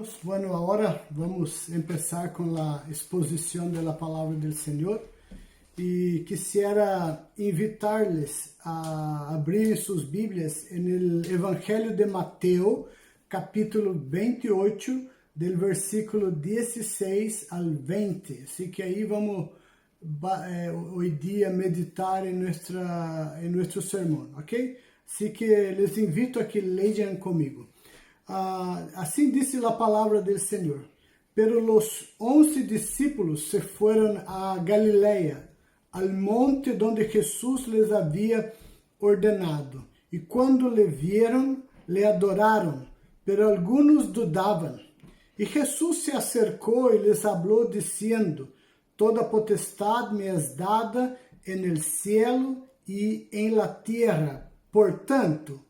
hermanos. Bueno, ahora vamos a empezar con la exposición de la palabra del Señor y quisiera invitarles a abrir sus Biblias en el Evangelio de Mateo, capítulo 28, del versículo 16 al 20. Así que ahí vamos hoy día meditar en nuestro sermón, ¿ok? Así que les invito a que lean conmigo. Assim disse a palavra do Senhor. Pero los 11 discípulos se fueron a Galileia, al monte donde Jesús les había ordenado. Y cuando le vieron, le adoraron, pero algunos dudaban. Y Jesús se acercó y les habló diciendo: Toda potestad me es dada en el cielo y en la tierra. Por tanto,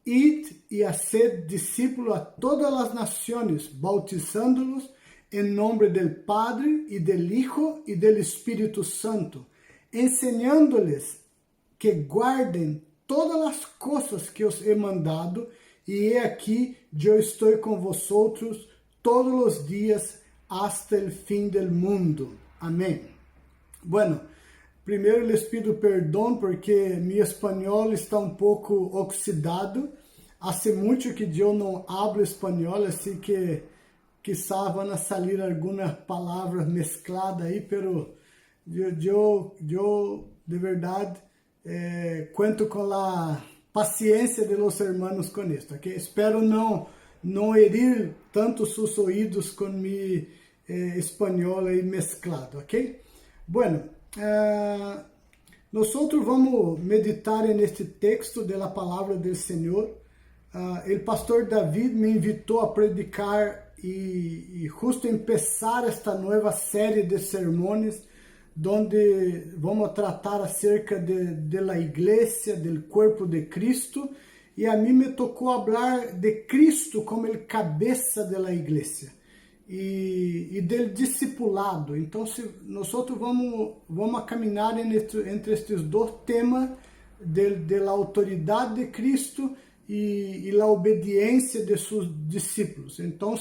id e haced discípulos a todas as nações, bautizándolos em nome do Padre e do Hijo e do Espírito Santo, ensinando-lhes que guardem todas as coisas que os he mandado, e he aqui, eu estou com vosotros todos os dias hasta el fim del mundo. Amém. Bueno, primeiro les pido perdão porque meu espanhol está um pouco oxidado. Hace muito que eu não hablo espanhol, assim que quizá van a salir algumas palavras mescladas aí, pero eu de verdade cuento com a paciência de los hermanos com isto, ok? Espero não herir tanto sus ouvidos com mi espanhol aí mesclado, ok? Bueno, nós vamos meditar neste texto da palavra do Senhor. O pastor David me invitou a predicar e justo empezar esta nova série de sermões, onde vamos tratar acerca de la igreja, do corpo de Cristo, e a mim me tocou falar de Cristo como el cabeça de la igreja e del discipulado. Então, nós vamos caminhar entre estes dois temas de la autoridade de Cristo e a obediência de seus discípulos. Então,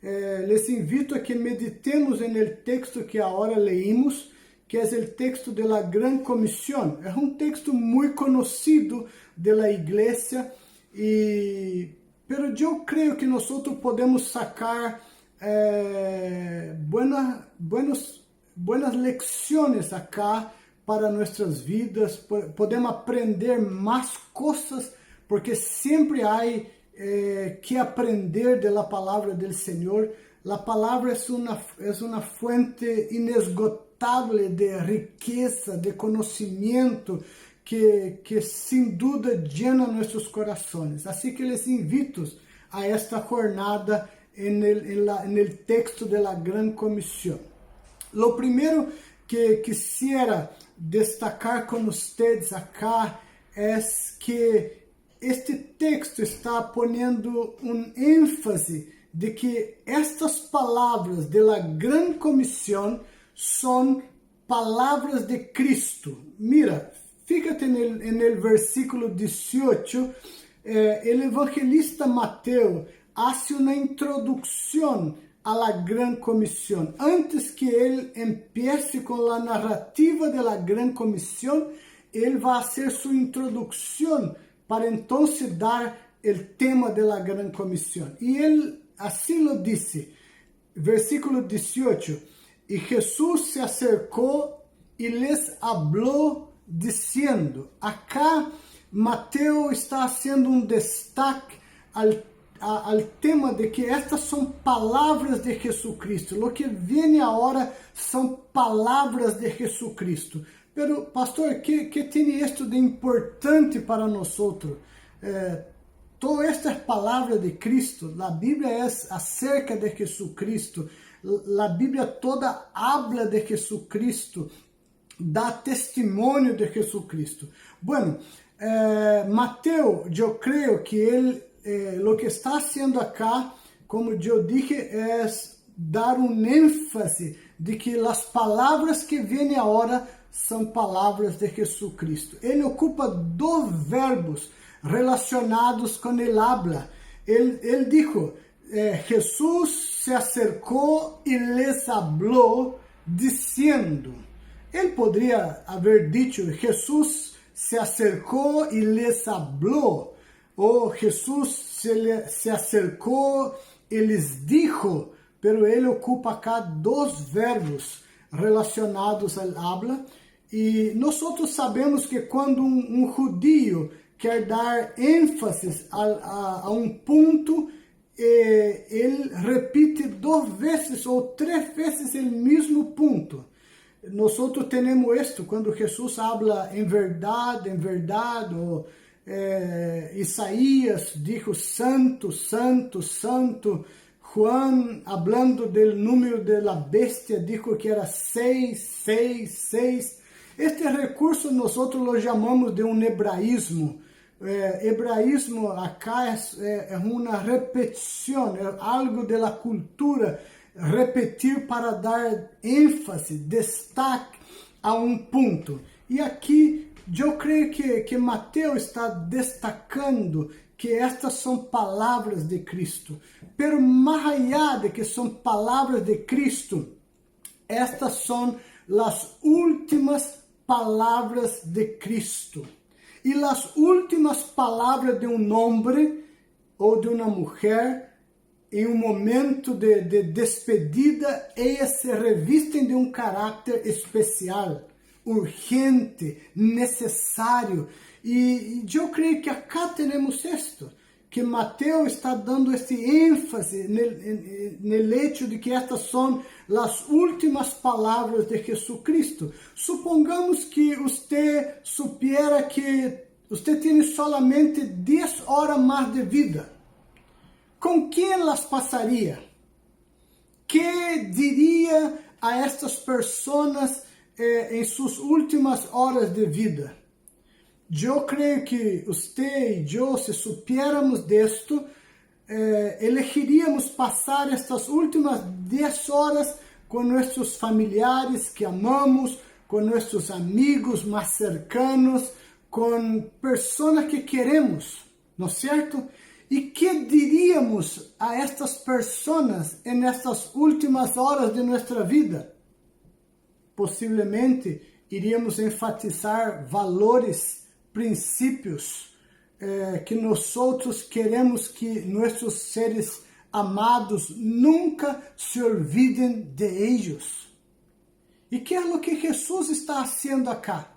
les invito a que meditemos no texto que agora leímos, que é o texto de la Gran Comisión. É um texto muito conhecido de la igreja, pero eu creio que nós podemos sacar buenas lecciones acá para nossas vidas. Podemos aprender mais coisas, porque sempre há que aprender de la palavra del Senhor. La palavra é uma fuente inesgotável de riqueza, de conhecimento, que sin duda llena nossos corações. Assim que les invito a esta jornada en el texto de la Gran Comisión. Lo primero que quisiera destacar con ustedes acá es que este texto está poniendo un énfasis de que estas palabras de la Gran Comisión son palabras de Cristo. Mira, fíjate en el versículo 18, el evangelista Mateo hace una introducción a la Gran Comisión. Antes que él empiece con la narrativa de la Gran Comisión, él va a hacer su introducción para entonces dar el tema de la Gran Comisión. Y él así lo dice, versículo 18, y Jesús se acercó y les habló diciendo. Acá Mateo está haciendo un destaque al tema de que estas são palavras de Jesucristo. Lo que viene agora são palavras de Jesucristo. Pero, pastor, que tem isto de importante para nós? Todas estas palavras de Cristo, a Bíblia é acerca de Jesucristo. A Bíblia toda habla de Jesucristo, dá testemunho de Jesucristo. Bueno, Mateo, eu creio que ele lo que está haciendo acá, como eu dije, é dar um ênfase de que as palavras que vêm agora são palavras de Jesucristo. Ele ocupa dois verbos relacionados com el habla. Ele dijo, Jesús se acercou e les habló diciendo. Ele poderia haver dito, Jesús se acercou e les habló, ou Jesús se acercou e les dijo, pero ele ocupa cá dois verbos relacionados ao habla, e nós sabemos que quando um judío quer dar ênfase a um ponto, ele repite 2 vezes ou 3 vezes o mesmo ponto. Nós temos isto quando Jesus habla em verdade, ou Isaías dijo santo, santo, santo. Juan, hablando do número da bestia, dijo que era 666. Este recurso nós lo chamamos de hebraísmo. Hebraísmo acá é uma repetição, é algo da cultura, repetir para dar ênfase, destaque a um ponto. E aqui eu creio que Mateus está destacando que estas são palavras de Cristo. Pero mais allá de que são palavras de Cristo, estas são as últimas palavras de Cristo. E as últimas palavras de um homem ou de uma mulher, em um momento de despedida, elas se revestem de um caráter especial, urgente, necessário. E eu creio que acá temos isto, que Mateus está dando esse ênfase no hecho de que estas são as últimas palavras de Jesucristo. Supongamos que você supiera que você tem solamente 10 horas mais de vida. Com quem las passaria? Que diria a estas pessoas em suas últimas horas de vida? Eu creio que você e eu, se supiéramos disto, elegiríamos passar estas últimas 10 horas com nossos familiares que amamos, com nossos amigos mais cercanos, com pessoas que queremos, não é certo? E que diríamos a estas pessoas em estas últimas horas de nossa vida? Possivelmente iríamos enfatizar valores, princípios que nós queremos que nossos seres amados nunca se olvidem de eles. E que é o que Jesus está fazendo acá?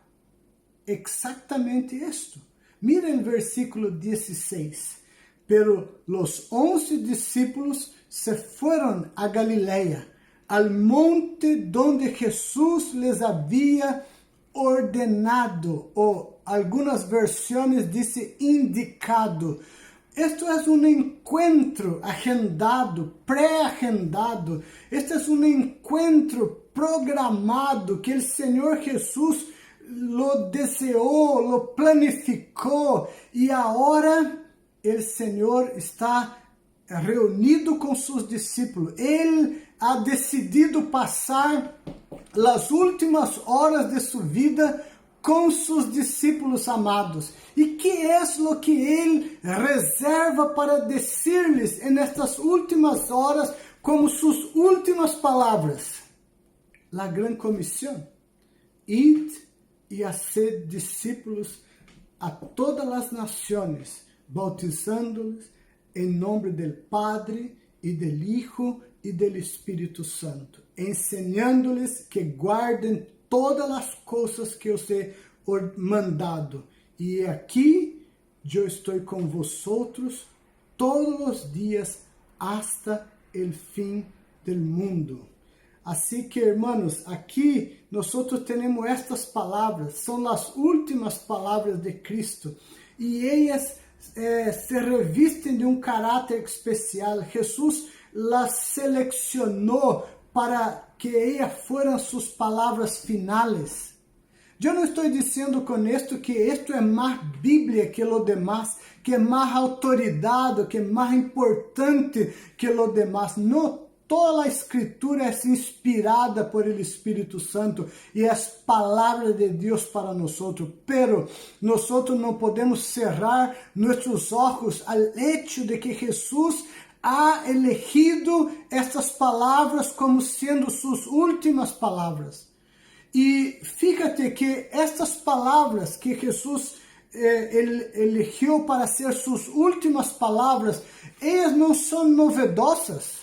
Exatamente isto. Mira o versículo 16. Pero los 11 discípulos se fueron a Galileia, al monte donde Jesús les había ordenado, ou algumas versões dice indicado. Esto é um encontro agendado, pré-agendado. Este é um encontro programado que o Senhor Jesus lo deseou, lo planificou, e agora o Senhor está reunido com seus discípulos. Ele ha decidido passar as últimas horas de sua vida com seus discípulos amados. E que é o que ele reserva para dizer-lhes nestas últimas horas como suas últimas palavras? A grande comissão. Id e haced discípulos a todas as nações, bautizando-los em nome do Padre e do Hijo e do Espírito Santo, ensinando-lhes que guardem todas as coisas que eu he mandado. E aqui eu estou com vosotros todos os dias hasta el fim del mundo. Assim que, hermanos, aqui nós temos estas palavras, são as últimas palavras de Cristo, e elas se revestem de um caráter especial. Jesus las selecionou para que ellas fueran suas palavras finales. Eu não estou dizendo com isto que isto é mais Bíblia que o demás, que é mais autoridade, que é mais importante que o demás. Não, toda a Escritura é inspirada por el Espírito Santo e é palavra de Deus para nós. Pero nós não podemos cerrar nossos olhos ao hecho de que Jesus ha elegido estas palavras como sendo suas últimas palavras. E fíjate que estas palavras que Jesus elegeu para ser suas últimas palavras, elas não são novedosas.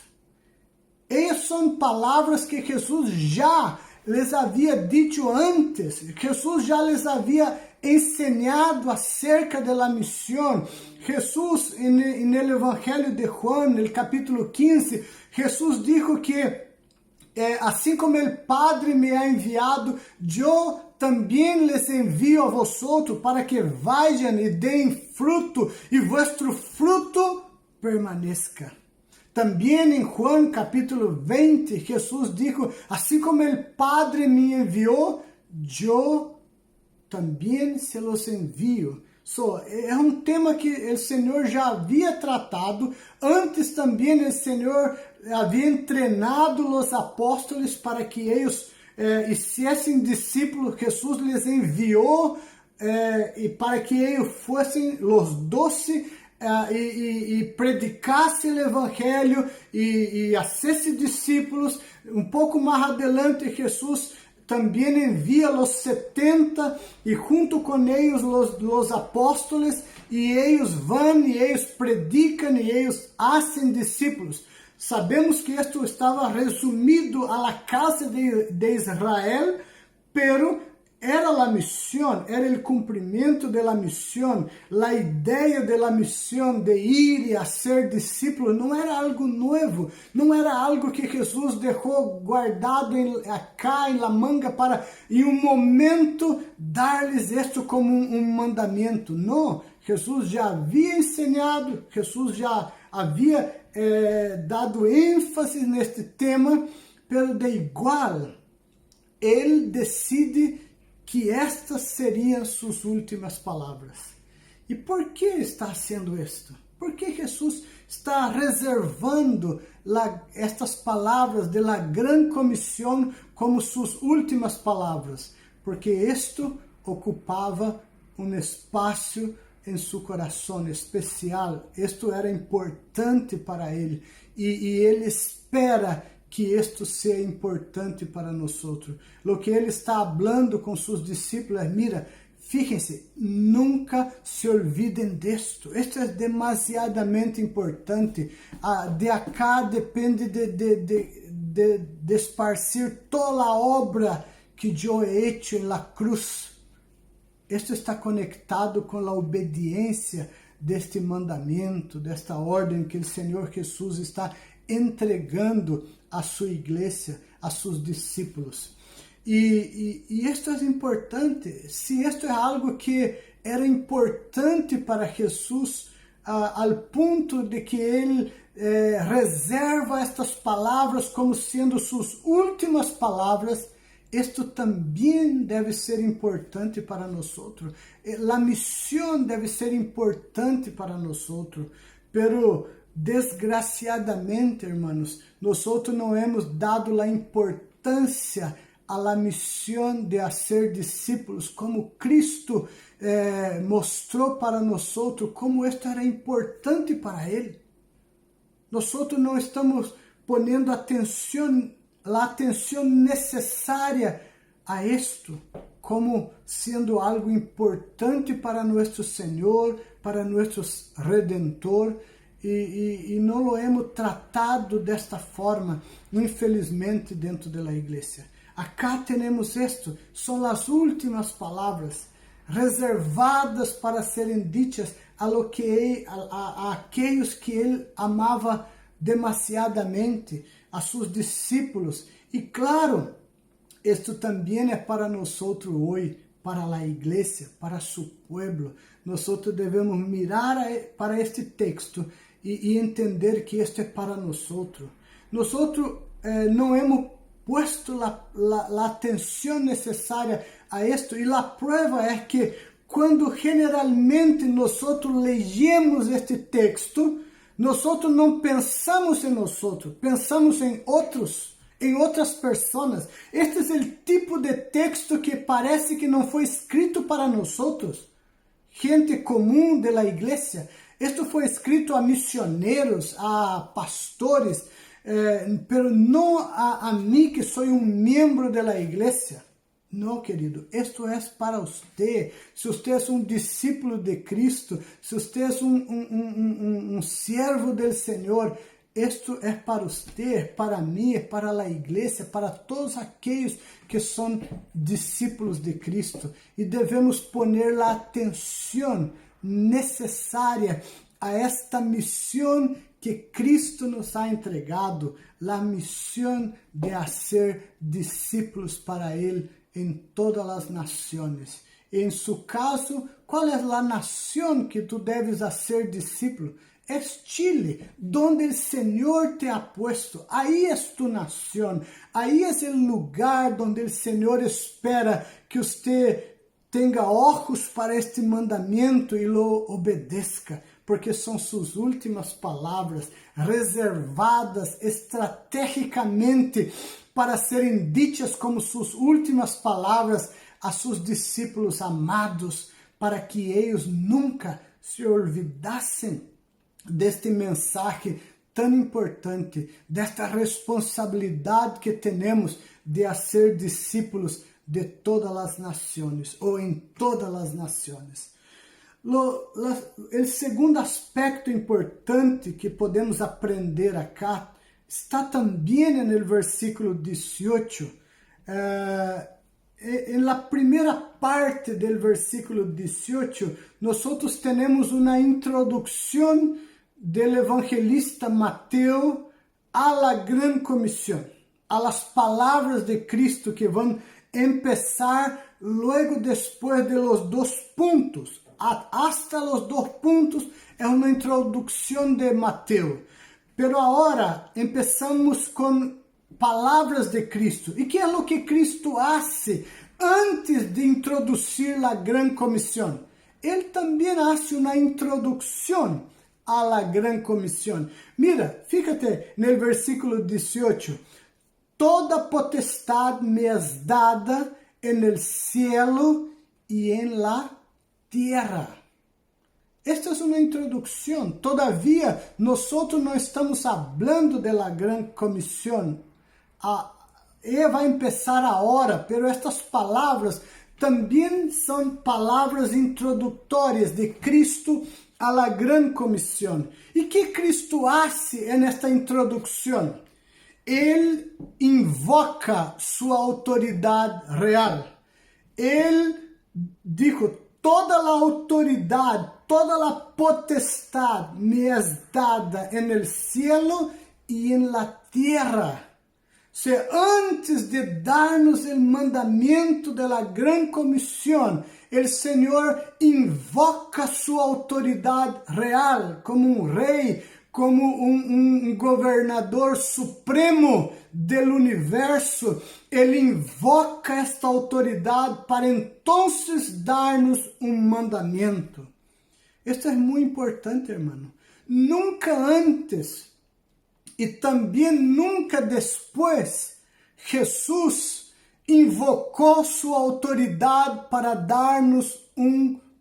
Elas são palavras que Jesus já les havia dito antes. Jesus já les havia enseñado acerca de la misión. Jesús en el Evangelio de Juan, el capítulo 15, Jesús dijo que assim como el Padre me ha enviado, yo também les envio a vosotros para que vayan y den fruto y vuestro fruto permanezca. Também em Juan capítulo 20, Jesús dijo, assim como el Padre me enviou, yo também se los envio. É um tema que o Senhor já havia tratado. Antes também o Senhor havia treinado os apóstolos para que eles hiciessem discípulos. Jesus lhes enviou e para que eles fossem os 12 e predicassem o Evangelho e hacessem discípulos. Um pouco mais adelante, Jesus também envia os 70 e junto com eles os apóstolos, e eles vão e eles predicam e eles hacen discípulos. Sabemos que isto estava resumido a la casa de Israel, pero era a missão, era o cumprimento da missão, a ideia da missão de ir e ser discípulo não era algo novo, não era algo que Jesus deixou guardado acá em la manga para em um momento dar-lhes isto como um mandamento. Não, Jesus já havia ensinado, Jesus já havia dado ênfase neste tema, pero de igual, ele decide que estas seriam suas últimas palavras. E por que está haciendo isto? Por que Jesus está reservando estas palavras de la gran comisión como suas últimas palavras? Porque isto ocupava um espaço em seu coração especial. Isto era importante para ele. E ele espera que isto seja importante para nós. O que ele está falando com seus discípulos é, mira, fíjense, nunca se olvidem disto. Isto é demasiadamente importante. De acá depende de esparcir toda a obra que eu he hecho en la cruz. Isto está conectado com a obediência deste mandamento, desta ordem que o Senhor Jesus está entregando a sua igreja, a seus discípulos. E isto é importante. Se isto é algo que era importante para Jesus, ao ponto de que ele reserva estas palavras como sendo suas últimas palavras, isto também deve ser importante para nós. A missão deve ser importante para nós. Pero desgraciadamente, hermanos, nós não hemos dado a importância a la missão de ser discípulos, como Cristo mostrou para nós como isto era importante para Ele. Nós não estamos ponendo atenção, a atenção necessária a isto, como sendo algo importante para nosso Senhor, para nosso Redentor. E não lo hemos tratado desta forma, infelizmente, dentro da igreja. Acá temos isto, são as últimas palavras reservadas para serem ditas a aqueles que ele amava demasiadamente, a seus discípulos. E claro, isto também é para nós hoje, para a igreja, para seu povo. Nós devemos mirar para este texto e entender que isto é para nós. Nós não hemos puesto a atenção necessária a isto, e a prova é que quando generalmente nós leemos este texto, nós não pensamos em nós, pensamos em outros, em outras pessoas. Este é o tipo de texto que parece que não foi escrito para nós, gente comum da igreja. Esto foi escrito a missioneros, a pastores, pero não a mim que sou membro da igreja. Não, querido, esto é para você. Se você é discípulo de Cristo, se você é servo do Senhor, esto é para você, para mim, para a igreja, para todos aqueles que são discípulos de Cristo. E devemos poner a atenção necessária a esta missão que Cristo nos ha entregado, a missão de ser discípulos para Ele em todas as nações. Em seu caso, qual é a nação que tu deves ser discípulo? É Chile, donde o Senhor te ha puesto. Aí é tu nação. Aí é o lugar donde o Senhor espera que você tenha olhos para este mandamento e lo obedeça, porque são suas últimas palavras, reservadas estrategicamente para serem ditas como suas últimas palavras a seus discípulos amados, para que eles nunca se olvidassem deste mensagem tão importante, desta responsabilidade que temos de ser discípulos de todas as nações, ou em todas as nações. O segundo aspecto importante que podemos aprender acá está também no versículo 18. Na primeira parte do versículo 18, nós temos uma introdução do evangelista Mateus a la gran comisión, a las palavras de Cristo que vão empezar luego después de los dos puntos. Hasta los dos puntos é uma introdução de Mateus. Pero agora empezamos com palavras de Cristo. E que é o que Cristo hace antes de introduzir a gran comisión? Ele também hace uma introdução a la gran comisión. Mira, fíjate no versículo 18. Toda potestad me es dada en el cielo y en la tierra. Esta é uma introdução. Todavia, nós não estamos falando da gran comisión. Ela vai começar agora, pero estas palavras também são palavras introdutórias de Cristo a la gran comisión. E que Cristo hace nesta introdução? Ele invoca sua autoridade real. Ele dijo: toda a autoridade, toda a potestad me es dada en el cielo y en la tierra. Se antes de darnos o mandamento de la gran comisión, o Senhor invoca sua autoridade real como rei, como um governador supremo do universo. Ele invoca esta autoridade para então dar-nos mandamento. Isto é muito importante, irmão. Nunca antes e também nunca depois Jesus invocou sua autoridade para dar-nos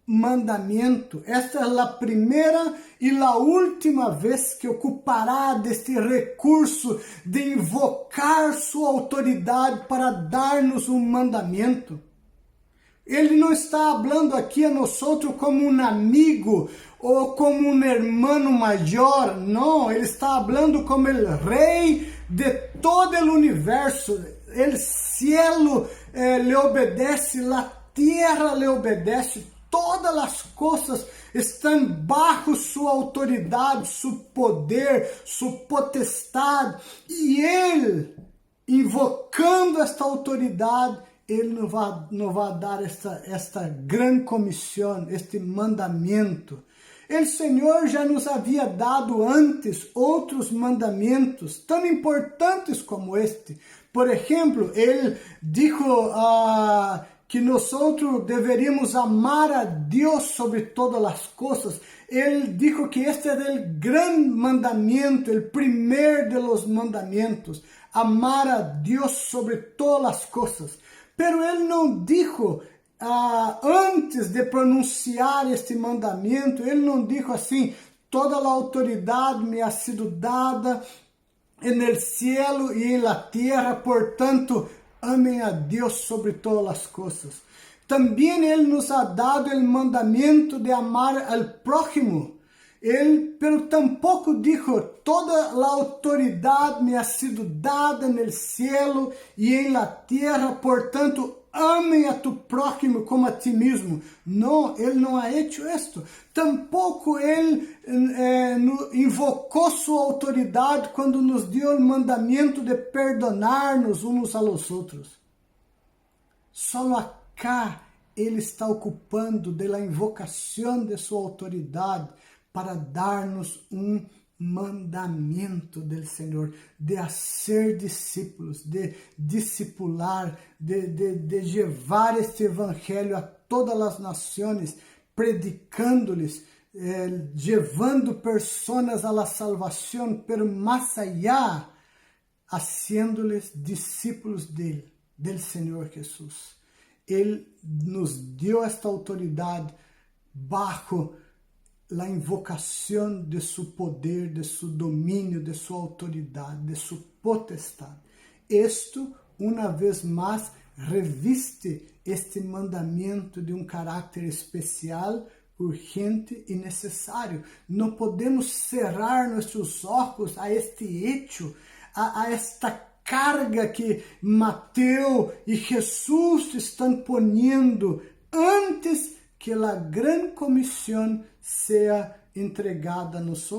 mandamento. Esta é a primeira e a última vez que ocupará deste recurso de invocar sua autoridade para dar-nos mandamento. Ele não está falando aqui a nós como um amigo ou como um irmão maior, não, ele está falando como o rei de todo o universo. O cielo lhe obedece, a terra lhe obedece, todas as coisas estão bajo sua autoridade, seu poder, sua potestade, e ele, invocando esta autoridade, ele não vai dar esta gran comissão, este mandamento. O Senhor já nos havia dado antes outros mandamentos tão importantes como este. Por exemplo, ele dijo que nós deveríamos amar a Deus sobre todas as coisas. Ele dijo que este é o gran mandamento, o primeiro de los mandamentos, amar a Deus sobre todas as coisas. Pero ele não dijo, antes de pronunciar este mandamento, ele não dijo assim: toda a autoridade me ha sido dada en el cielo y en la tierra, portanto, amem a Deus sobre todas as coisas. Também Ele nos ha dado o mandamento de amar al prójimo. Pero tampoco dijo, toda la autoridad me ha sido dada en el cielo y en la tierra, portanto, amem a tu prójimo como a ti mesmo. Não, Ele não ha hecho esto. Tampouco Ele invocou sua autoridade quando nos deu o mandamento de perdonar-nos uns a los outros. Só acá Ele está ocupando de la invocação de sua autoridade para dar-nos mandamento do Senhor, de ser discípulos, de discipular, de levar este evangelho a todas as nações, predicando-lhes, levando pessoas a la salvação, pero mais allá, haciendo-lhes discípulos dele, del Senhor Jesus. Ele nos deu esta autoridade bajo la invocação de su poder, de su domínio, de sua autoridade, de su potestade. Esto, uma vez mais, reviste este mandamento de caráter especial, urgente e necessário. Não podemos cerrar nossos olhos a este hecho, a esta carga que Mateus e Jesus estão poniendo antes que a grande comissão seja entregada a nós.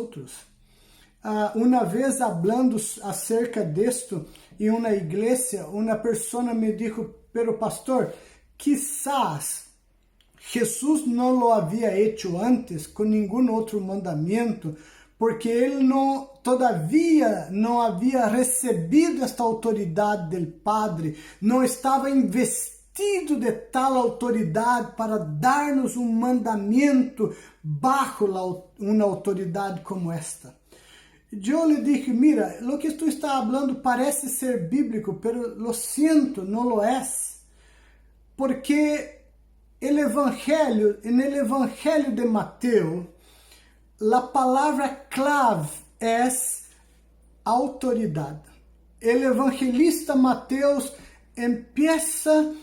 Uma vez falando acerca disto em uma igreja, uma pessoa me disse, pero pastor, quizás Jesus não lo havia hecho antes com nenhum outro mandamento, porque ele todavia não havia recebido esta autoridade do Padre, não estava investido de tal autoridade para dar-nos mandamento bajo uma autoridade como esta. Eu lhe dije, mira, lo que tu está falando parece ser bíblico, pero lo siento, não lo es, porque en el evangelho de Mateus, a palavra clave é autoridade. O evangelista Mateus empieza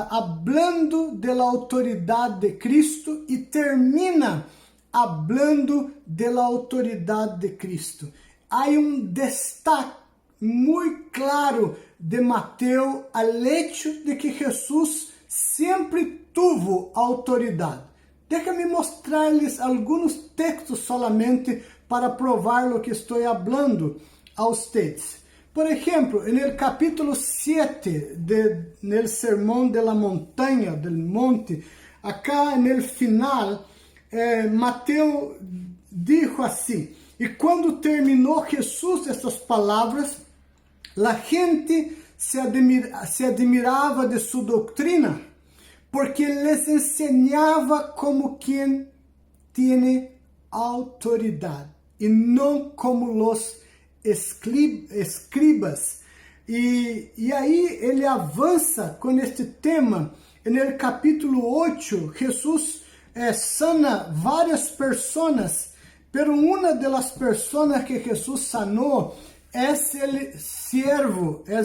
hablando de la autoridade de Cristo e termina hablando de la autoridade de Cristo. Há destaque muito claro de Mateus al hecho de que Jesus sempre tuvo autoridade. Déjame mostrar-lhes alguns textos solamente para provar lo que estou falando a vocês. Por exemplo, no capítulo 7 del Sermão de la Montanha, del monte, acá no final, Mateus dijo assim, e quando terminou Jesus estas palavras, a gente se admirava de sua doutrina, porque les ensinava como quem tem autoridade, e não como los escribas. E aí ele avança com este tema. No capítulo 8, Jesus sana várias pessoas, pero uma das pessoas que Jesus sanou é o siervo, é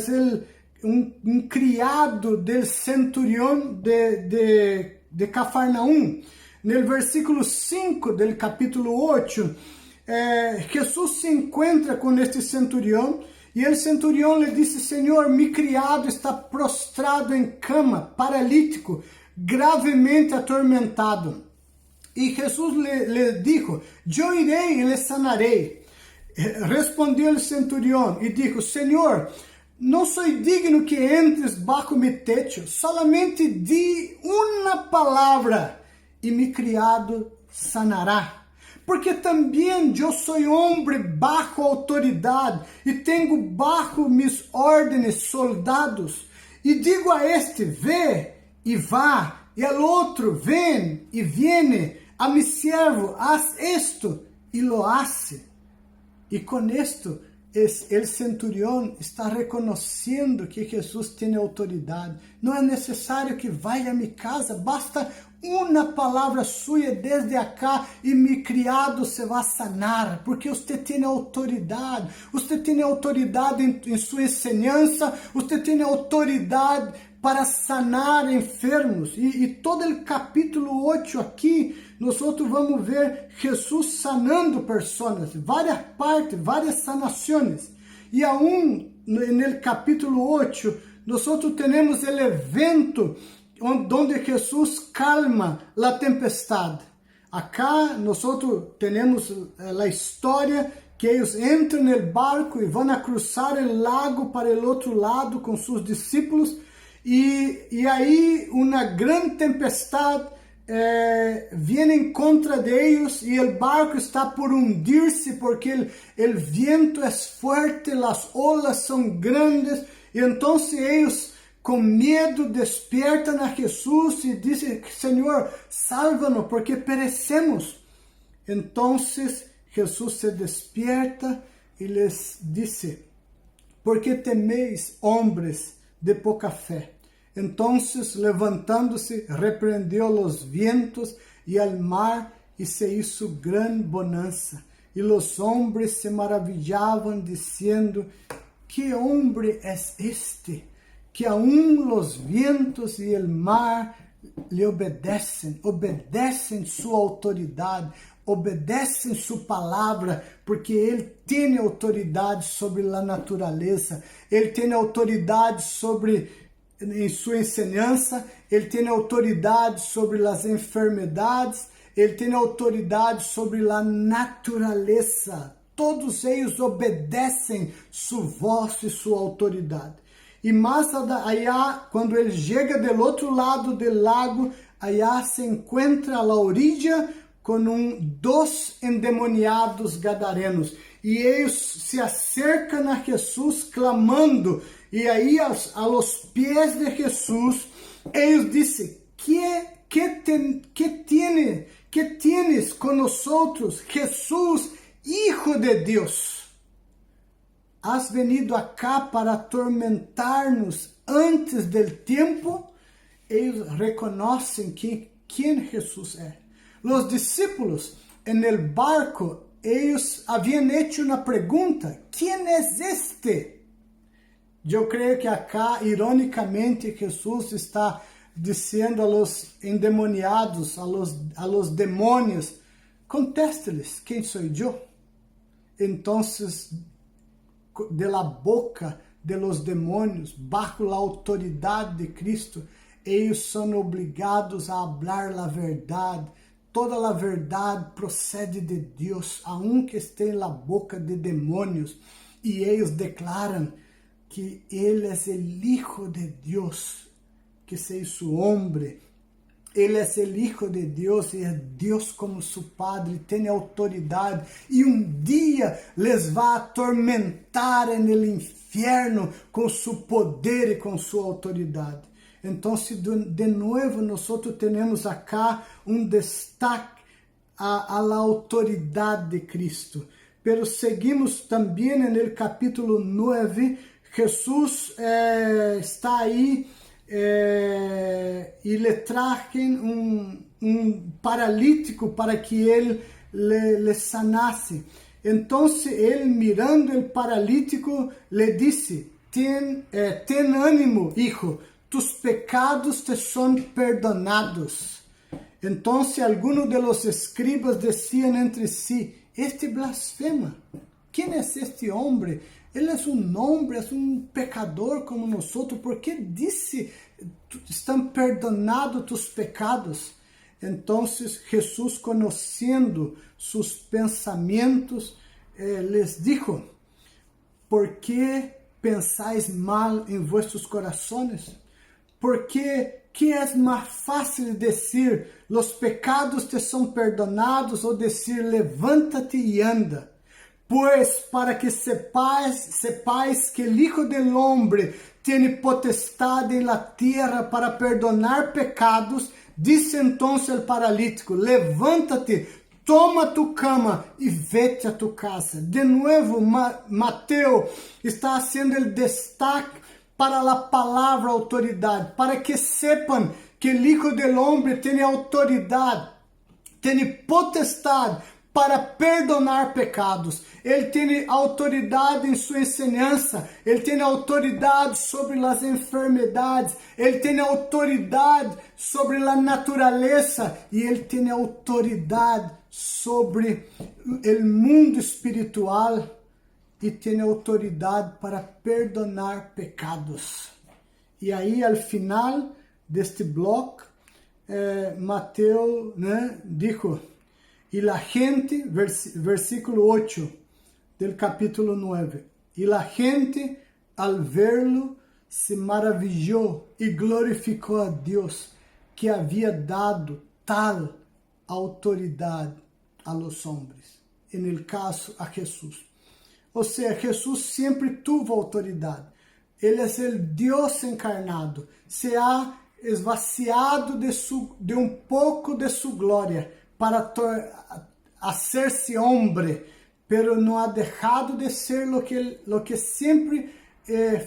um criado del centurión de Cafarnaum. No versículo 5 do capítulo 8, Jesus se encontra com este centurião e o centurião lhe disse, Senhor, mi criado está prostrado em cama, paralítico, gravemente atormentado. E Jesus lhe dijo, eu irei e lhe sanarei. Respondeu o centurião e disse, Senhor, não sou digno que entres bajo mi techo, solamente di uma palavra e mi criado sanará. Porque também eu sou homem bajo autoridade e tenho bajo mis órdenes soldados. E digo a este, ve e vá, e ao outro, ven e viene, a mi siervo, haz esto, e lo hace. E com esto, o centurião está reconhecendo que Jesus tem autoridade. Não é necessário que vá a minha casa, basta uma palavra suya desde acá e mi criado se va a sanar, porque usted tiene autoridade em sua enseñanza, usted tiene autoridade para sanar enfermos. E todo o capítulo 8 aqui, nós vamos ver Jesus sanando pessoas, várias partes, várias sanações. E aún no capítulo 8, nós temos o evento onde Jesus calma a tempestade. Acá nós temos a história que eles entram no barco e vão a cruzar o lago para o outro lado com seus discípulos. E aí uma grande tempestade vem contra eles e o barco está por hundir-se porque o vento é forte, as olas são grandes. E então eles, com medo, despertam a Jesus e dizem: Senhor, sálvanos porque perecemos. Então Jesus se despierta e les dice: ¿por qué teméis, hombres de poca fé? Entonces, levantando-se, repreendeu los vientos e al mar, e se hizo gran bonanza. E los hombres se maravillaban, diciendo: ¿qué hombre es este, que aún los vientos e el mar le obedecem sua autoridade, obedecem sua palavra, porque ele tem autoridade sobre a natureza, ele tem autoridade em sua enseñança, ele tem autoridade sobre as enfermidades, ele tem autoridade sobre a natureza. Todos eles obedecem sua voz e sua autoridade. E mais allá, quando ele chega do outro lado do lago, allá se encontra a la orilla com dois endemoniados gadarenos. E eles se acercam a Jesus clamando. E aí, a los pés de Jesus, eles dizem: que tienes con nosotros, Jesús, Hijo de Deus? ¿Has venido acá para atormentar-nos antes del tempo? Eles reconhecem quem Jesus é. Os discípulos en el barco, eles haviam hecho uma pergunta: ¿quién es este? Eu creio que acá, ironicamente, Jesus está dizendo a los endemoniados, a los demônios: conteste-lhes, quem sou eu? Então, de la boca de los demônios, bajo la autoridade de Cristo, eles são obrigados a hablar a verdade. Toda a verdade procede de Deus, aunque esteja na boca de demônios. E eles declaram que Ele é o Hijo de Deus, que se hizo hombre. Ele é o Hijo de Deus e é Deus como seu Padre, tem autoridade. E dia les vai atormentar no inferno com seu poder e com sua autoridade. Então, de novo, nós temos acá destaque à autoridade de Cristo. Pero seguimos também no capítulo 9, Jesus está aí e lhe trajem paralítico para que ele le sanasse. Então, ele, mirando o paralítico, le disse: ten ânimo, hijo, tus pecados te son perdonados. Então, algunos de los escribas decían entre sí: este blasfema. ¿Quién es este hombre? Ele é homem, é pecador como nós. ¿Por que disse: estão perdonados tus pecados? Então, Jesus, conhecendo seus pensamentos, les dijo: ¿por que pensáis mal em vuestros corazones? Porque que é mais fácil dizer: los pecados te são perdonados, ou dizer: levanta-te e anda? Pues para que sepais que el Hijo del Hombre tiene potestad en la tierra para perdonar pecados, disse entonces el paralítico: levanta-te, toma tu cama e vete a tu casa. De novo, Mateus está haciendo el destaque para a palavra autoridade, para que sepam que el Hijo del Hombre tiene autoridade, tem potestade para perdonar pecados. Ele tem autoridade em sua enseñança, ele tem autoridade sobre as enfermidades, ele tem autoridade sobre a natureza e ele tem autoridade sobre o mundo espiritual e tem autoridade para perdonar pecados. E aí, ao final deste bloco, Mateus, dijo, y la gente, versículo 8 del capítulo 9, y la gente al verlo se maravilló y glorificó a Dios que había dado tal autoridad a los hombres, en el caso a Jesús. O sea, Jesús siempre tuvo autoridade. Ele é o Deus encarnado. Se ha esvaziado de um pouco de sua glória para hacerse hombre, pero no ha dejado de ser lo que sempre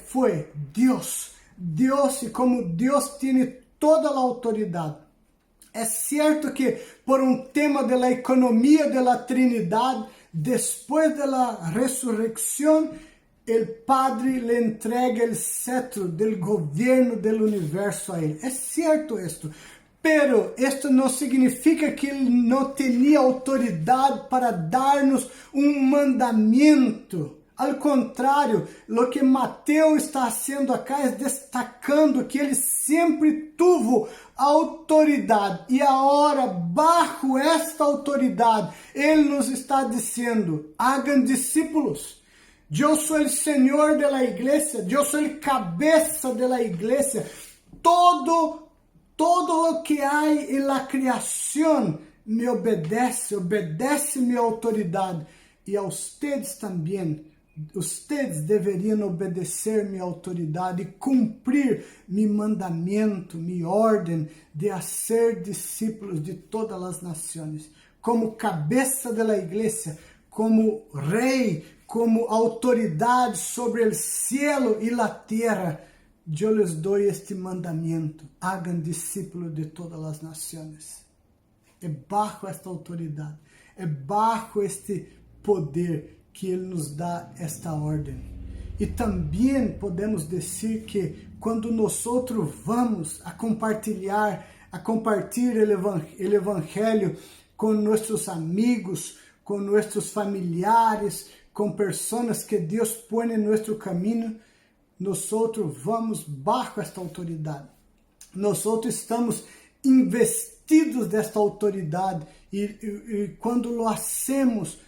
foi, Deus. Deus, e como Deus tem toda a autoridade. É certo que por um tema da economia da Trinidade, depois da ressurreição, o Padre le entrega o cetro do governo do universo a ele. É certo isto. Pero esto não significa que ele não tinha autoridade para dar-nos um mandamento. Al contrário, o que Mateus está fazendo acá é destacando que ele sempre tuvo autoridade. E agora, bajo esta autoridade, ele nos está dizendo, hagan discípulos. Eu sou o Senhor da igreja, eu sou o cabeça da igreja. Todo o que há na criação me obedece minha autoridade. E a vocês também. Vocês deveriam obedecer minha autoridade e cumprir meu mandamento, minha ordem de ser discípulos de todas as nações. Como cabeça da igreja, como rei, como autoridade sobre o cielo e a terra, eu les dou este mandamento: hagan discípulos de todas as nações. É bajo esta autoridade, é bajo este poder que ele nos dá esta ordem. E também podemos dizer que quando nós vamos a compartilhar o evangelho com nossos amigos, com nossos familiares, com pessoas que Deus põe em nosso caminho, nós vamos bajo esta autoridade. Nós estamos investidos desta autoridade e quando lo hacemos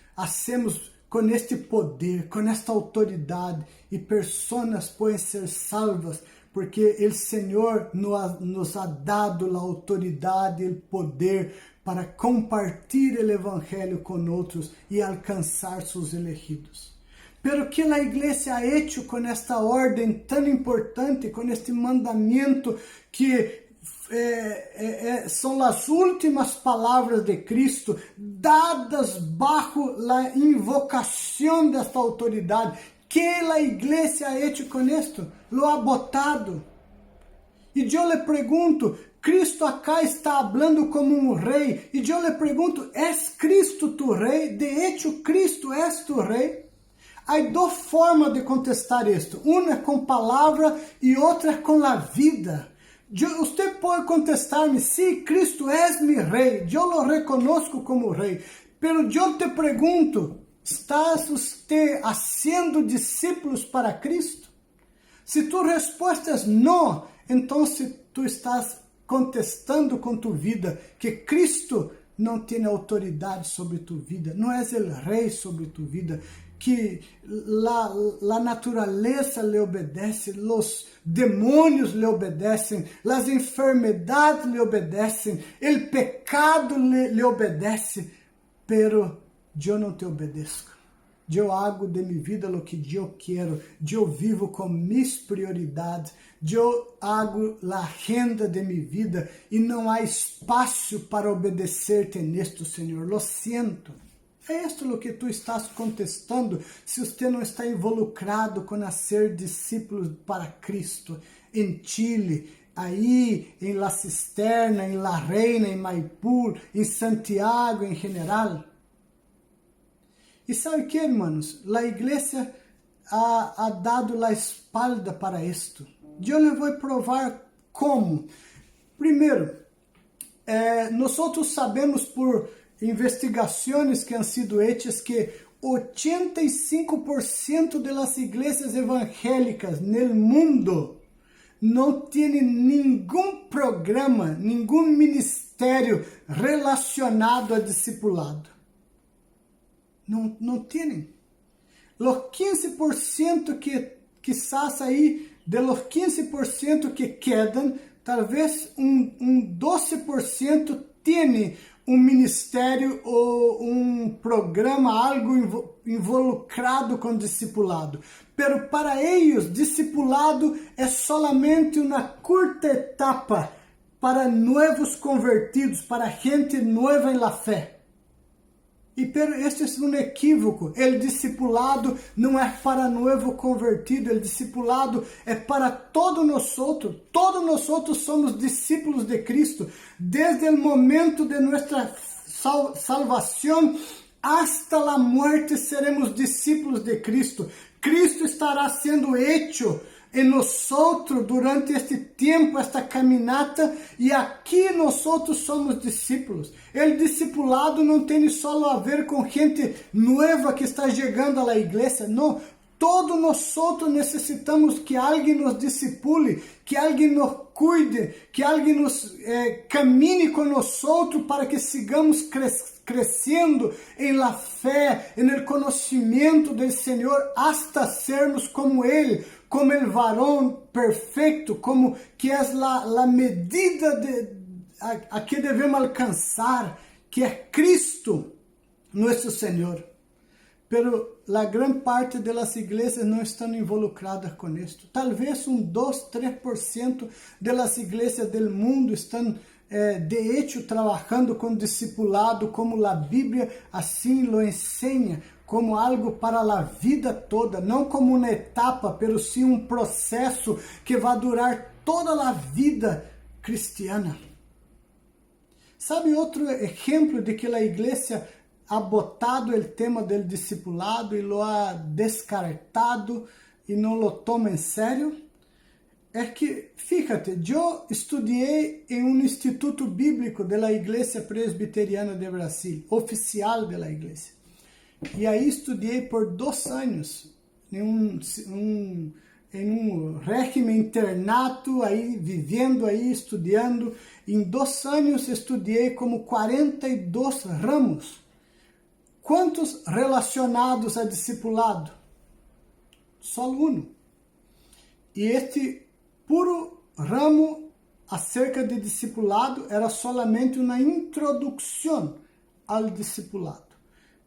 com este poder, com esta autoridade, e pessoas podem ser salvas, porque o Senhor nos ha dado a autoridade e o poder para compartilhar o evangelho com outros e alcançar seus elegidos. Pero que a igreja ha hecho com esta ordem tão importante, com este mandamento que são as últimas palavras de Cristo, dadas bajo a invocação desta autoridade. Que a igreja ha hecho com isto? Lo ha botado. E eu lhe pergunto, Cristo acá está hablando como um rei, e eu lhe pergunto, ¿es Cristo tu rei? De hecho, Cristo es tu rei? Há duas formas de contestar isto, uma com palavra e outra com a vida. Você pode contestar-me, sim, Cristo é meu rei, eu lo reconozco como rei, pero eu te pergunto, ¿estás você haciendo discípulos para Cristo? Se tu resposta é não, então tu estás contestando com tu vida que Cristo não tem autoridade sobre tu vida, não és o rei sobre tu vida, que a natureza lhe obedece, os demônios lhe obedecem, as enfermidades lhe obedecem, o pecado lhe obedece, pero eu não te obedeço. Eu hago de minha vida o que eu quero, eu vivo com minhas prioridades, eu hago a agenda de minha vida e não há espaço para obedecer-te nisto, Senhor. Lo siento. É isto o que tu estás contestando se você não está involucrado com a ser discípulo para Cristo em Chile, aí em La Cisterna, em La Reina, em Maipú, em Santiago em general. E sabe que, hermanos? A igreja ha dado a espalda para isto. Eu lhe vou provar como. Primeiro, nós sabemos por investigações que han sido hechas que 85% das igrejas evangélicas no mundo não tem nenhum programa, nenhum ministério relacionado a discipulado. Não tem. Los 15% que quizás aí, de los 15% que quedam, talvez um 12% tem um ministério ou um programa, algo involucrado com discipulado. Pero para eles, discipulado é solamente uma curta etapa para novos convertidos, para gente nova em la fé. Pero este é um equívoco. O discipulado não é para novo convertido, o discipulado é para todos nós. Todos nós somos discípulos de Cristo. Desde o momento de nossa salvação hasta a morte seremos discípulos de Cristo. Cristo estará sendo hecho em nós durante este tempo, esta caminata, e aqui nós somos discípulos. O discipulado não tem só a ver com gente nova que está chegando à igreja, não. Todos nós necessitamos que alguém nos discipule, que alguém nos cuide, que alguém nos camine conosco para que sigamos crescendo em la fé, em el conhecimento do Senhor, hasta sermos como Ele, como el varón perfeito, como que é a medida a que devemos alcançar, que é Cristo, nosso Senhor. Pero a grande parte das igrejas não estão involucradas com isto. Talvez 2, 3% das igrejas do mundo estão de hecho trabalhando com discipulado, como a Bíblia assim lo ensina, como algo para a vida toda, não como uma etapa, pero sim um processo que vai durar toda a vida cristiana. Sabe outro exemplo de que a igreja ha botado o tema do discipulado e lo ha descartado e não lo toma em sério? É que, fíjate, eu estudei em um instituto bíblico da Igreja Presbiteriana de Brasil, oficial da igreja. E aí estudei por 2 anos em um régimen internato, aí vivendo aí, estudando. Em 2 anos estudei como 42 ramos. Quantos relacionados a discipulado? Só um. E este puro ramo acerca de discipulado era solamente uma introdução ao discipulado,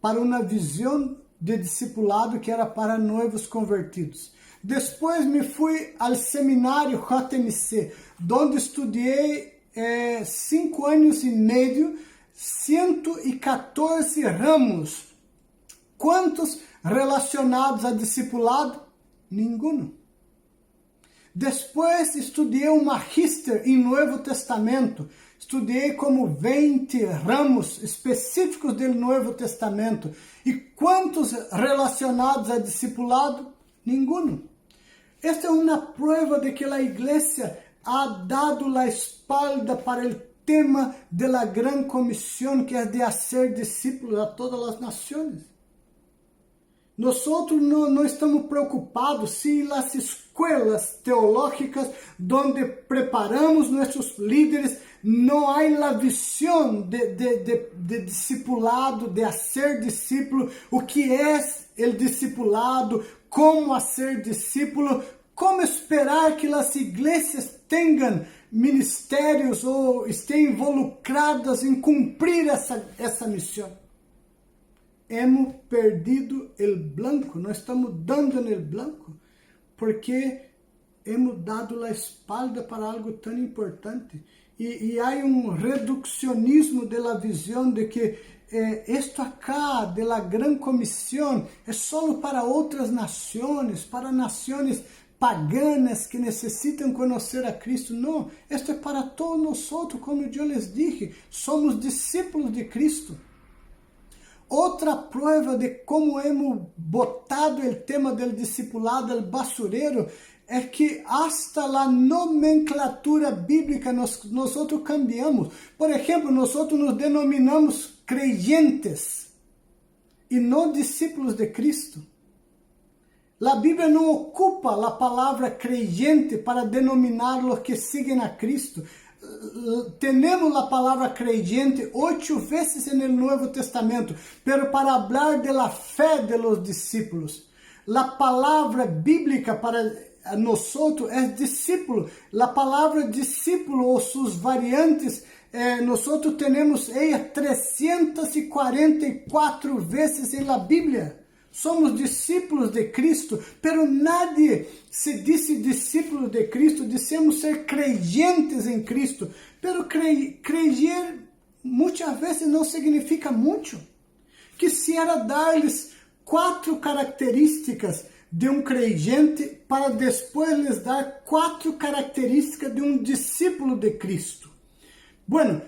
para uma visão de discipulado que era para novos convertidos. Depois me fui ao seminário JMC, onde estudei 5 anos e meio, 114 ramos. Quantos relacionados a discipulado? Nenhum. Depois estudei um magíster em Novo Testamento. Estudei como 20 ramos específicos do Novo Testamento. E quantos relacionados a discipulado? Nenhum. Esta é uma prova de que a igreja ha dado a espalda para o tema da Gran Comissão, que é de hacer discípulos a todas as nações. Nós não estamos preocupados se as escolas teológicas onde preparamos nossos líderes não há a visão de discipulado, de ser discípulo, o que é o discipulado, como ser discípulo, como esperar que as igrejas tenham ministérios ou estejam involucradas em cumprir essa missão. Hemos perdido o blanco, nós estamos dando no blanco, porque hemos dado a espalda para algo tão importante. E há um reducionismo da visão de que isto acá, da Gran Comissão, é só para outras nações, para nações paganas que necessitam conhecer a Cristo. Não, isto é para todos nós, como eu les dije, somos discípulos de Cristo. Outra prova de como hemos botado o tema do discipulado al basurero é que hasta a nomenclatura bíblica nós cambiamos. Por exemplo, nós nos denominamos creyentes e não discípulos de Cristo. A Bíblia não ocupa a palavra creyente para denominar os que seguem a Cristo. Temos a palavra creyente 8 vezes no Novo Testamento, pero para hablar de la fé de los discípulos. A palavra bíblica para nós é discípulo. A palavra discípulo ou suas variantes, nós temos ela 344 vezes na Bíblia. Somos discípulos de Cristo, pero nadie se disse discípulo de Cristo, dissemos ser creyentes em Cristo, pero creer muitas vezes não significa muito. Quisiera dar-lhes 4 características de um creyente para depois lhes dar 4 características de um discípulo de Cristo. Bueno,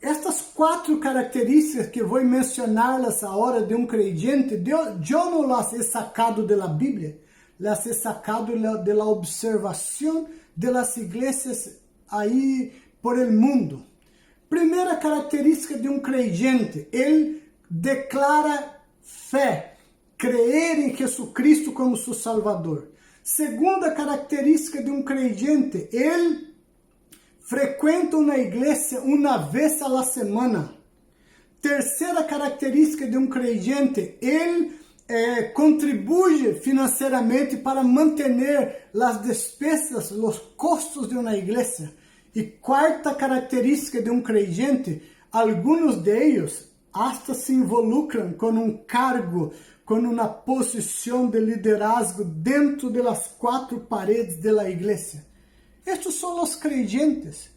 estas 4 características que vou mencioná-las agora de um creyente, eu não las he sacado de la Bíblia, las he sacado de la observação de las iglesias aí por el mundo. Primeira característica de um creyente, ele declara fé, creer em Jesucristo como seu Salvador. Segunda característica de um creyente, ele frequenta uma igreja uma vez a la semana. Terceira característica de um creyente, ele contribui financeiramente para manter as despesas, os custos de uma igreja. E quarta característica de um creyente, alguns deles hasta se involucram com um cargo, com uma posição de liderazgo dentro das 4 paredes da igreja. Estes são os creyentes.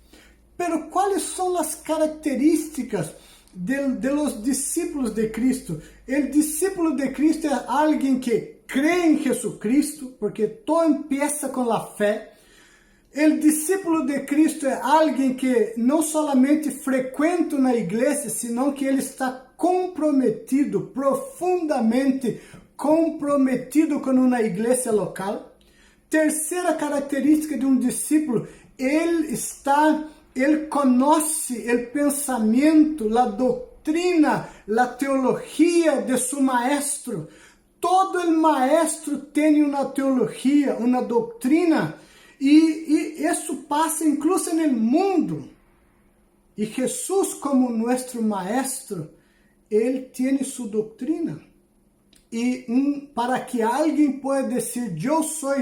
Pero quais são as características de los discípulos de Cristo? O discípulo de Cristo é alguém que crê em Jesucristo, porque todo empieza com a fé. O discípulo de Cristo é alguém que não solamente frequenta uma igreja, senão que ele está comprometido, profundamente comprometido com uma igreja local. Terceira característica de um discípulo, ele conhece o pensamento, a doutrina, a teologia de seu maestro. Todo el maestro tem uma teologia, uma doutrina, e isso passa incluso no mundo. E Jesus, como nosso maestro, ele tem sua doutrina. E para que alguém possa dizer, eu sou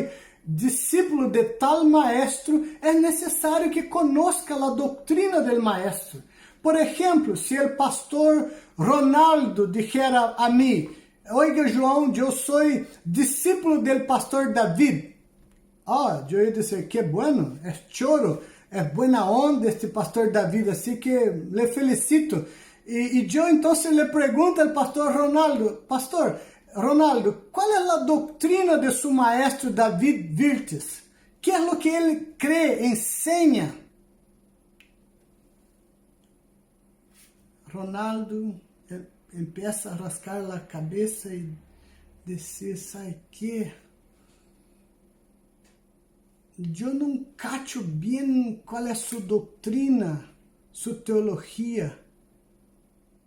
discípulo de tal maestro, é necessário que conozca a doutrina do maestro. Por exemplo, se o pastor Ronaldo dijera a mim, oiga João, eu sou discípulo do pastor David. Eu ia dizer, que bueno, é choro, é buena onda este pastor David, assim que le felicito. E eu então le pergunto ao pastor Ronaldo, pastor Ronaldo, qual é a doutrina de seu maestro David Virtes? Que é o que ele crê, ensina? Ronaldo empieza a rascar a cabeça e dizer, sabe que? Eu não cacho bem qual é sua doutrina, sua teologia,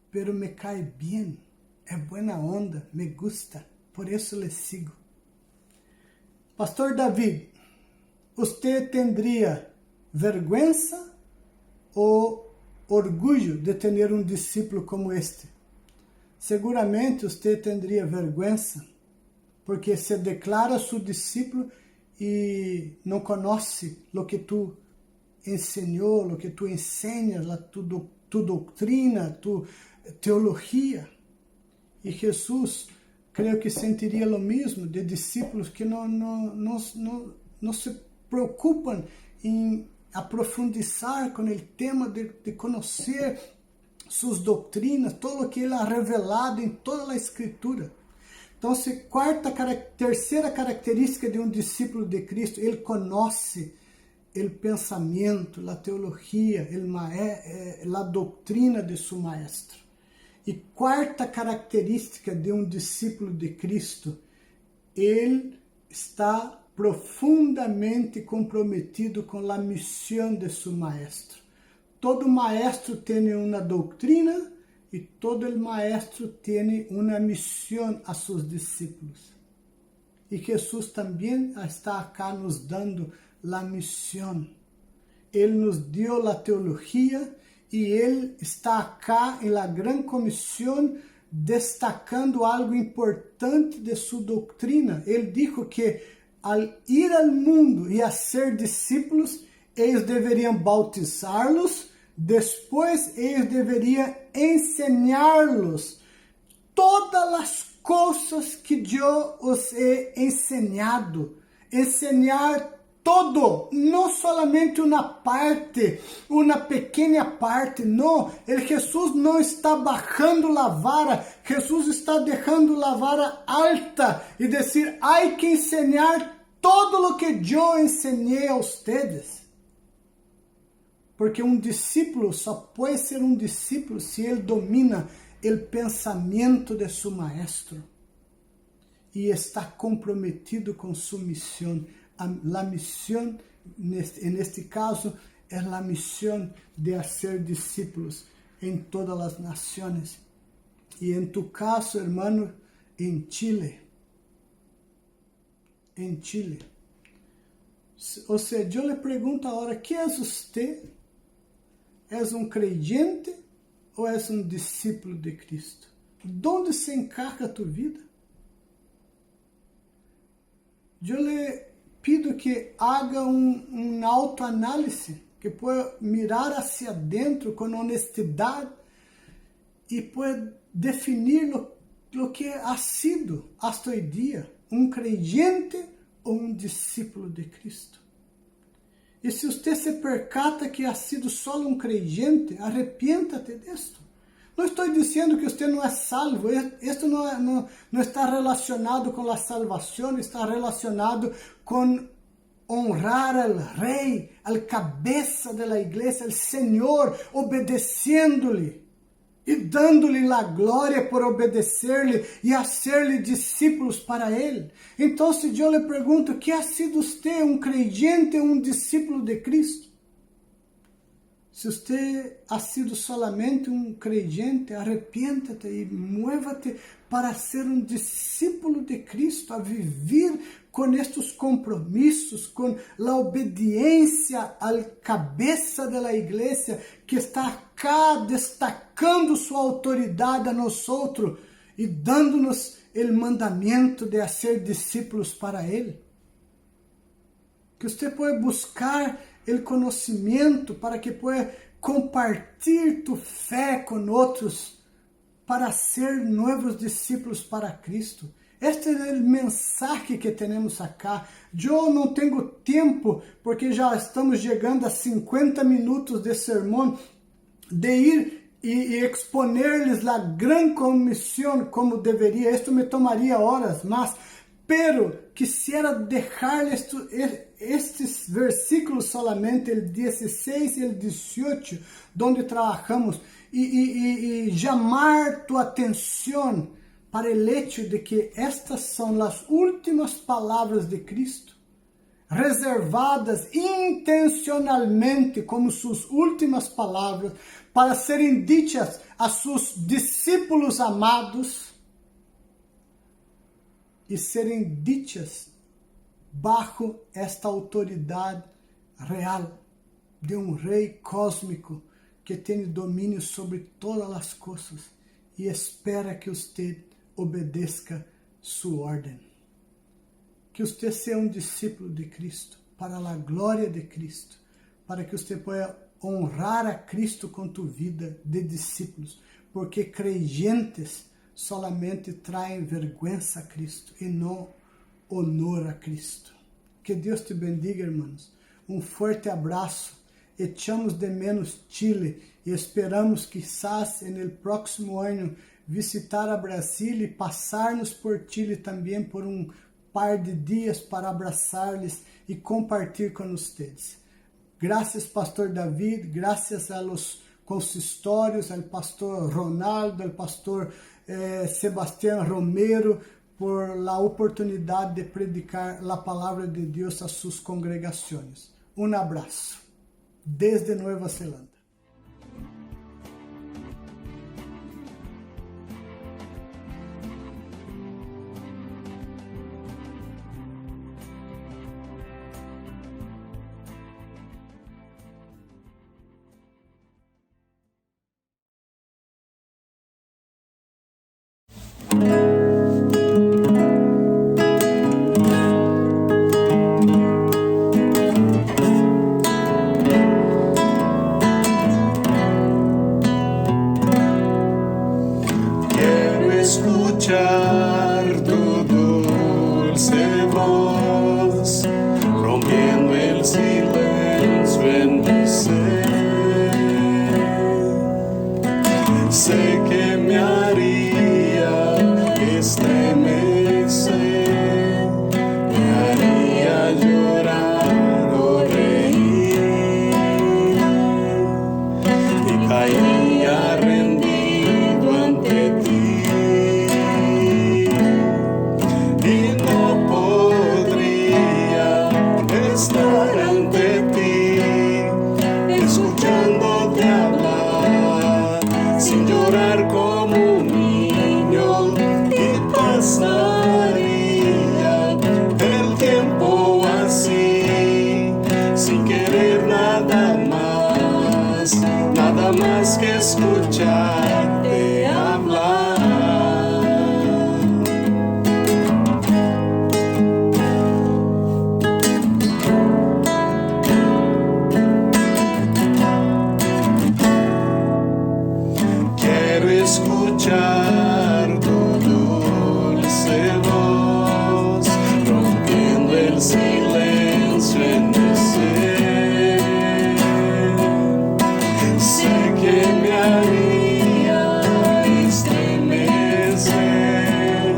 pero me cai bem. É buena onda, me gusta, por isso le sigo. Pastor David, você tendría vergüenza ou orgulho de ter um discípulo como este? Seguramente você tendría vergüenza, porque se declara seu discípulo e não conhece o que tu ensinou, o que tu enseñas, tu doutrina, tu teologia. E Jesus, creio que sentiria o mesmo de discípulos que não se preocupam em aprofundizar com o tema de conhecer suas doutrinas, todo o que ele ha revelado em toda a Escritura. Então, terceira característica de um discípulo de Cristo, ele conhece o pensamento, a teologia, a doutrina de seu maestro. E quarta característica de um discípulo de Cristo, ele está profundamente comprometido com a missão de seu maestro. Todo maestro tem uma doutrina e todo maestro tem uma missão a seus discípulos. E Jesus também está acá nos dando a missão. Ele nos deu a teologia e ele está acá em la gran comissão destacando algo importante de sua doutrina. Ele disse que al ir al mundo e a ser discípulos, eles deveriam bautizá-los, depois eles deveriam ensiná-los todas as coisas que eu os he ensinado. Ensinar todo, não solamente uma parte, uma pequena parte, não. Jesus não está bajando a vara, Jesus está deixando a vara alta e dizer, hay que ensinar todo o que eu ensinei a ustedes. Porque um discípulo só pode ser um discípulo se ele domina o pensamento de seu maestro e está comprometido com sua missão. A missão, neste caso, é a missão de ser discípulos em todas as nações. E em tu caso, hermano, em Chile. Em Chile. Ou seja, eu lhe pergunto agora, ¿qué é você? ¿És um creyente ou és um discípulo de Cristo? ¿Dónde se encarga tu vida? Eu lhe pido que haga um autoanálise, que pueda mirar hacia dentro com honestidade e pueda definir lo que ha sido hasta hoy día, um creyente ou um discípulo de Cristo. E se você se percata que ha sido só um creyente, arrepiéntate disto. Não estou dizendo que você não é salvo, isto não está relacionado com a salvação, está relacionado com honrar al rei, al cabeça da igreja, al Senhor, obedecendo-lhe e dando-lhe a glória por obedecer-lhe e a ser-lhe discípulos para ele. Então, se eu lhe pergunto, que ha sido você, um creyente ou um discípulo de Cristo? Se você ha sido solamente um creyente, arrepiéntate e muévate para ser um discípulo de Cristo, a viver com estes compromissos, com a obediência ao cabeça da igreja que está acá destacando sua autoridade a nós outros e dando-nos o mandamento de ser discípulos para Ele. Que você possa buscar o conhecimento para que possa compartilhar tu fé com outros para ser novos discípulos para Cristo. Este é o mensagem que temos acá. Eu não tenho tempo, porque já estamos chegando a 50 minutos de sermão, de ir e exponer-lhes a grande comissão como deveria. Isto me tomaria horas, mas quisiera deixar estes versículos solamente, o 16 e o 18, onde trabalhamos, e chamar tu atenção para o hecho de que estas são as últimas palavras de Cristo, reservadas intencionalmente como suas últimas palavras, para serem ditas a seus discípulos amados e serem ditas bajo esta autoridade real de um rei cósmico que tem domínio sobre todas as coisas e espera que você obedeça sua ordem. Que você seja um discípulo de Cristo, para a glória de Cristo, para que você possa honrar a Cristo com tu vida de discípulos, porque creyentes solamente traem vergonha a Cristo e não honor a Cristo. Que Deus te bendiga, irmãos. Um forte abraço. Echamos de menos Chile e esperamos quizás no próximo ano visitar a Brasil e passarmos por Chile também por um par de dias para abraçar-lhes e compartilhar com vocês. Graças, Pastor David, graças a los consistorios, al Pastor Ronaldo, al Pastor Sebastián Romero, por la oportunidade de predicar a palavra de Deus a suas congregações. Um abraço, desde Nova Zelândia. Escuchar tu dulce voz, rompiendo el silencio en mi ser. Sé que me haría estremecer, me haría llorar o reír, y caería rendido ante ti. Estar ante ti, escuchándote hablar, sin llorar como un niño, y pasaría el tiempo así, sin querer nada más que escucharte hablar. Escuchar tu dulce voz, rompiendo el silencio en mi ser. Sé que me haría estremecer,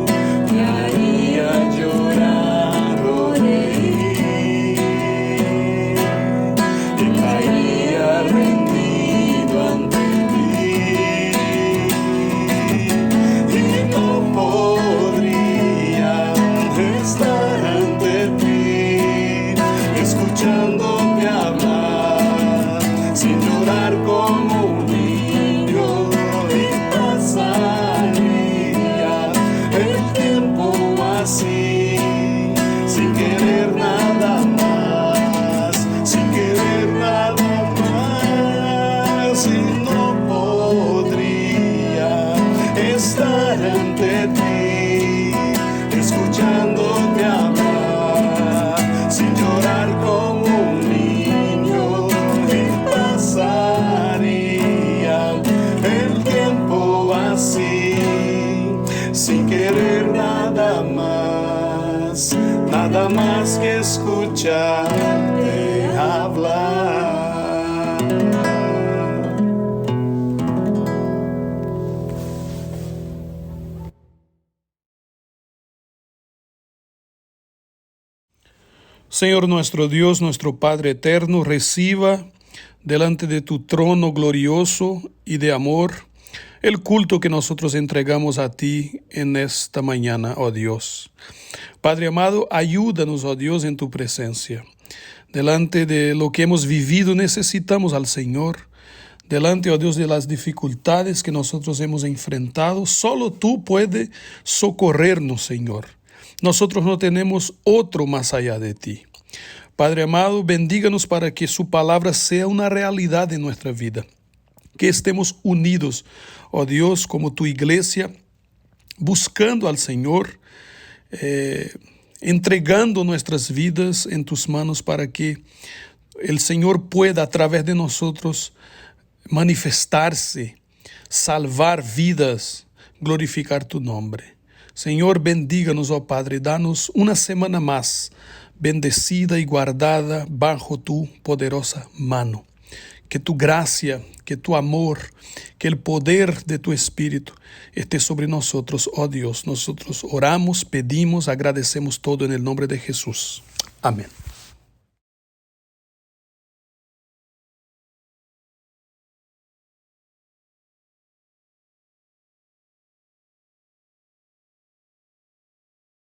me haría llorar o reír, y caería rendido ante estar ante ti, escuchándote hablar, sin llorar como un niño, y pasaría el tiempo así, sin querer nada más, sin querer nada más, y no podría estar ante ti, escuchándote hablar, sin llorar como un niño, y pasaría el tiempo así, sin querer nada más que escucharte hablar. Señor nuestro Dios, nuestro Padre eterno, reciba delante de tu trono glorioso y de amor el culto que nosotros entregamos a ti en esta mañana, oh Dios. Padre amado, ayúdanos, oh Dios, en tu presencia. Delante de lo que hemos vivido, necesitamos al Señor. Delante, oh Dios, de las dificultades que nosotros hemos enfrentado, solo tú puedes socorrernos, Señor. Nosotros no tenemos otro más allá de ti. Padre amado, bendíganos para que su palabra sea una realidad en nuestra vida. Que estemos unidos, oh Dios, como tu iglesia, buscando al Señor, entregando nuestras vidas en tus manos para que el Señor pueda a través de nosotros manifestarse, salvar vidas, glorificar tu nombre. Señor, bendíganos, oh Padre, danos una semana más bendecida y guardada bajo tu poderosa mano. que tu gracia, que tu amor, que el poder de tu Espíritu esté sobre nosotros, oh Dios. Nosotros oramos, pedimos, agradecemos todo en el nombre de Jesús. Amén.